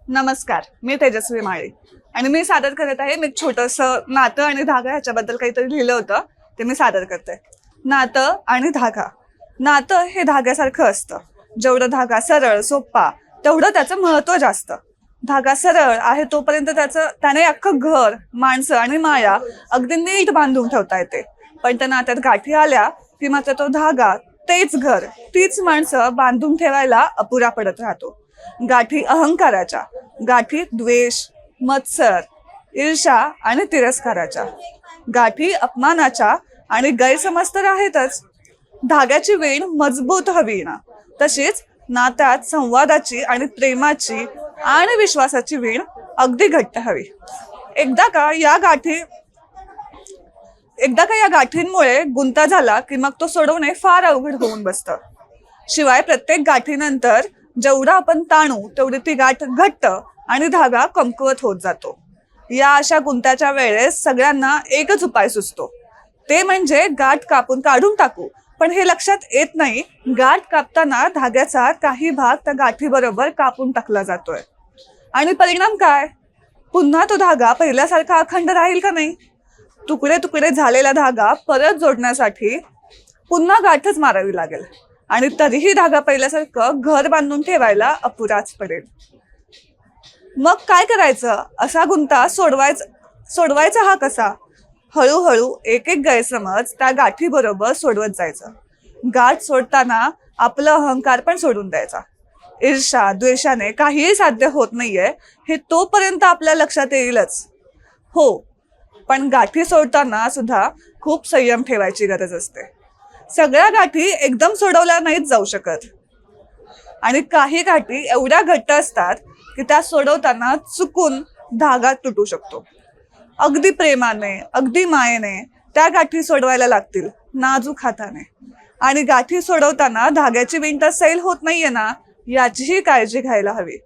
नमस्कार, मी तेजस्वी माळी आणि मी सादर करत आहे. मी छोटंसं नातं आणि धागा ह्याच्याबद्दल काहीतरी लिहिलं होतं, ते मी सादर करते. नातं आणि धागा. नातं हे धाग्यासारखं असतं. जेवढं धागा सरळ सोपा तेवढं त्याचं महत्त्व जास्त. धागा सरळ आहे तोपर्यंत त्याने अख्खं घर, माणसं आणि माया अगदी नीट बांधून ठेवता येते. पण त्या नात्यात गाठी आल्या की मात्र तो धागा, तेच घर, तीच माणसं बांधून ठेवायला अपुरा पडत राहतो. गाठी अहंकाराच्या, गाठी द्वेष, मत्सर, ईर्ष्या आणि तिरस्काराच्या, गाठी अपमानाच्या आणि गैरसमज तर आहेतच. धाग्याची वीण मजबूत हवी ना, तशीच नात्यात संवादाची आणि प्रेमाची आणि विश्वासाची वीण अगदी घट्ट हवी. एकदा का या गाठींमुळे गुंता झाला की मग तो सोडवणे फार अवघड होऊन बसतं. शिवाय प्रत्येक गाठीनंतर जेवढा आपण ताणू तेवढी ती गाठ घट्ट आणि धागा कमकुवत होत जातो. या अशा गुंत्याच्या वेळेस सगळ्यांना एकच उपाय सुचतो, ते म्हणजे गाठ काढून टाकू. पण हे लक्षात येत नाही, गाठ कापताना धाग्याचा काही भाग त्या गाठीबरोबर कापून टाकला जातोय. आणि परिणाम काय? पुन्हा तो धागा पहिल्यासारखा अखंड राहील का नाही? तुकडे तुकडे झालेला धागा परत जोडण्यासाठी पुन्हा गाठच मारावी लागेल आणि तरीही धागा पहिल्यासारखं घर बांधून ठेवायला अपुराच पडेल. मग काय करायचं? असा गुंता सोडवायचा हा कसा? हळूहळू एक एक गैरसमज त्या गाठी बरोबर सोडवत जायचं. गाठ सोडताना आपलं अहंकार पण सोडून द्यायचा. ईर्ष्या द्वेषाने काहीही साध्य होत नाहीये हे तोपर्यंत आपल्या लक्षात येईलच. हो, पण गाठी सोडताना सुद्धा खूप संयम ठेवायची गरज असते. सगळ्या गाठी एकदम सोडवल्या नाहीत जाऊ शकत आणि काही गाठी एवढ्या घट्ट असतात की त्या सोडवताना चुकून धागा तुटू शकतो. अगदी प्रेमाने, अगदी मायेने त्या गाठी सोडवायला लागतील, नाजूक हाताने. आणि गाठी सोडवताना धाग्याची वीण तर सैल होत नाहीये ना, याचीही काळजी घ्यायला हवी.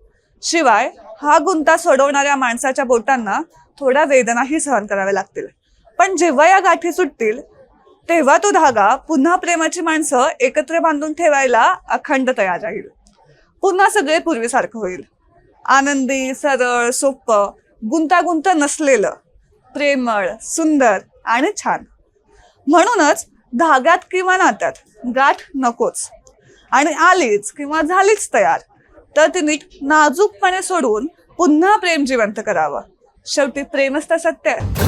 शिवाय हा गुंता सोडवणाऱ्या माणसाच्या बोटांना थोड्या वेदनाही सहन कराव्या लागतील. पण जेव्हा या गाठी सुटतील तेव्हा तो धागा पुन्हा प्रेमाची माणसं एकत्र बांधून ठेवायला अखंड तयार राहील. पुन्हा सगळे पूर्वीसारखं होईल. आनंदी, सरळ, सोपं, गुंतागुंत नसलेलं, प्रेमळ, सुंदर आणि छान. म्हणूनच धाग्यात किंवा नात्यात गाठ नकोच. आणि आलीच किंवा झालीच तयार तर ती नीट नाजूकपणे सोडून पुन्हा प्रेम जिवंत करावं. शेवटी प्रेमच तर सत्य आहे.